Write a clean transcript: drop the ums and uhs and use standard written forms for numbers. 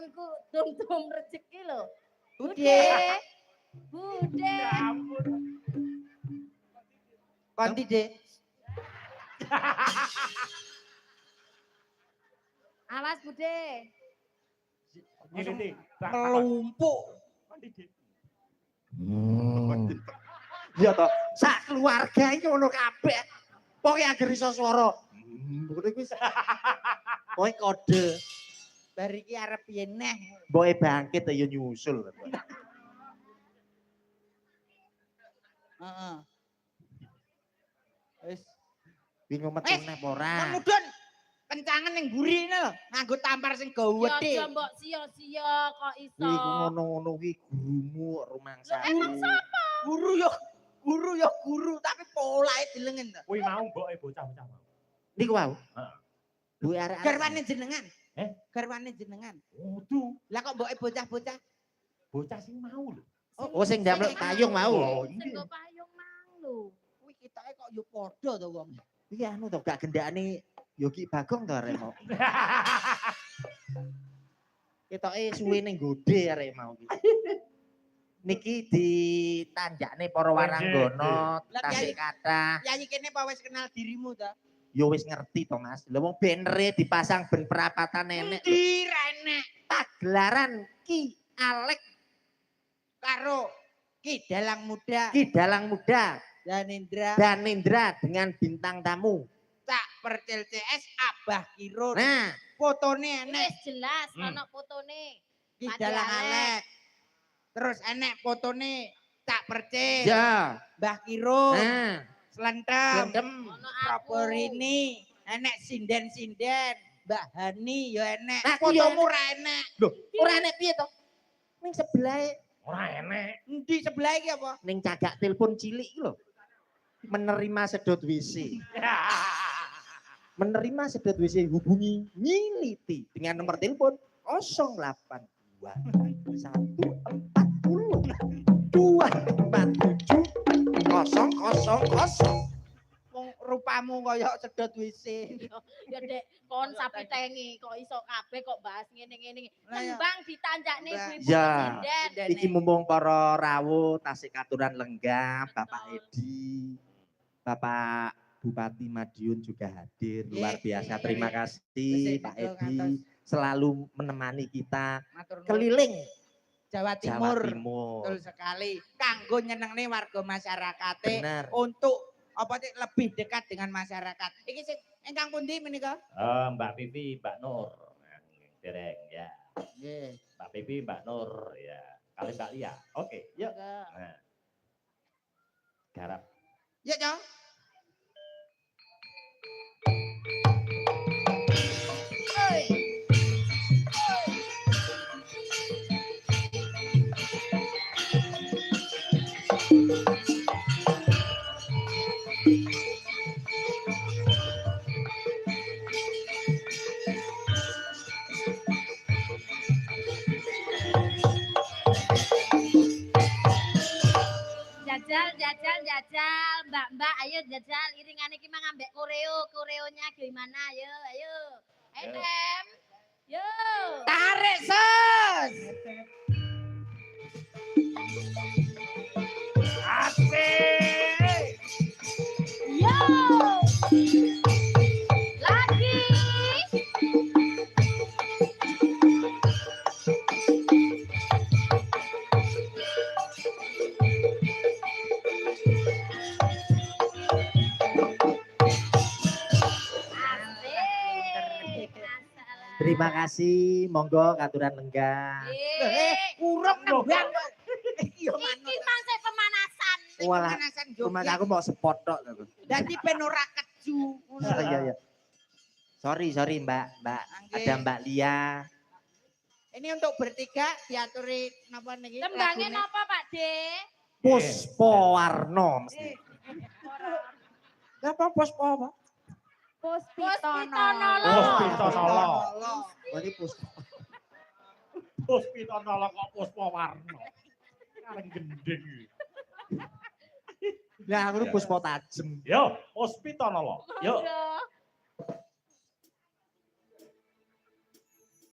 angonku dum-dum rezeki lho. Bude. Bude. Ya ampun. Konti, Dek. Awas Bude. Ini nih. Melumpuk. Hmm. Iya toh, sak keluarga iki ngono kabeh. Pokoke agar iso swara. Ngono kuwi. Pokoke kode. Bar iki arep piye neh. Mboke bangkit ya nyusul. Heeh. Wis bingung metu neh ora. Mudun kencangan ning mburi lho, nganggo tampar sing gawedhe. Ya mbok sia-sia kok iso. Kuwi ngono-ngono kuwi gurumu rumangsaku. Emang sapa? Guru ya guru tapi polahe dilengen to. Kuwi mau mboke bocah-bocah mau. Niku wau. Heeh. Duwe arek Garwane jenengan. Garwane jenengan. Waduh, Lah kok mboke bocah-bocah? bocah sing mau lho. Oh sing ndamel payung mau. Sing go payung mang lho. Kuwi ketoke kok yo padha to wong. Iki anu to gak gendakane Yogi Bagong to arek mau. Ketoke suwe ning gode arek mau iki. Niki ditanjakne para waranggana, tasik kathah. Yayi kene apa wis kenal dirimu to? Ya wis ngerti to Mas. Lah wong banere dipasang ben perapatan nenek. Endi renek Pagelaran Ki Alek karo Ki Dalang Muda Ki Dalang Muda Danendra Danendra dengan bintang tamu. tak percil CS Abah Kirun. Nah, Fotone enek Wis jelas ana fotone. Ki Padi Dalang Alek. Alek. Terus enek fotone tak percil ya. Mbah Kirun. Nah, Slentem. Slentem. Ono aku. Properini, enek sinden-sinden, Mbak Hani yo enek. Nah, aku yo Fotomu ra enek. Loh, ora enek piye to? Ning sebelah Ora enek. Endi sebelah iki apa? ning cagak telepon cilik iki lho. Menerima sedot WC. Menerima sedot WC hubungi Nyiliti dengan nomor telepon 082 140 247 000. Wong rupamu kaya sedot WC. Ya Dek, kon sapi tengi kok iso kabeh kok bahas ngene-ngene. Lah ya. Kembang ditanjakne ibu-ibu Ya. presiden. Iki mumpung para rawuh tasik katuran lenggah, Bapak Edi, Bapak Bupati Madiun juga hadir. Luar biasa. Terima kasih Pak Edi selalu menemani kita Matur nuwun. keliling Jawa Jawa Timur. Timur. Betul sekali. Kanggo nyenengne warga masyarakat Benar. untuk apa sih lebih dekat dengan masyarakat. Iki sing ingkang pundi menika? Mbak Pipi, Mbak Nur. Dereng ya. Nggih. Mbak Pipi, Mbak Nur ya. Kali Mbak Lia. Oke, yuk. Nah. Garap. Ya, Cong. Jajal, Mbak, ayo jajal iringan iki mang ambek koreonya gimana? Ayo. Tem. Yo. Tarik sus. Asik. Yo. Lagi. Terima kasih, monggo katuran lenggah. Urung nembang. Iya Iki mang sik pemanasan. Walah, pemanasan rumah Jogja. aku mau spot tok. Dadi ben ora keju. Iya. Sorry Mbak. Angge. Ada Mbak Lia. Ini untuk bertiga diaturi napa niki? Tembangnya lagune. napa Pak D? Puspo Warno mesti. Apa Puspo apa? Puspitonolo. Puspitonolo. Berarti Puspo. Puspitonolo kok Puspo Warno. Kareng gendeng. Nah, aku Puspo Tajem. Yo, Puspitonolo. Yo.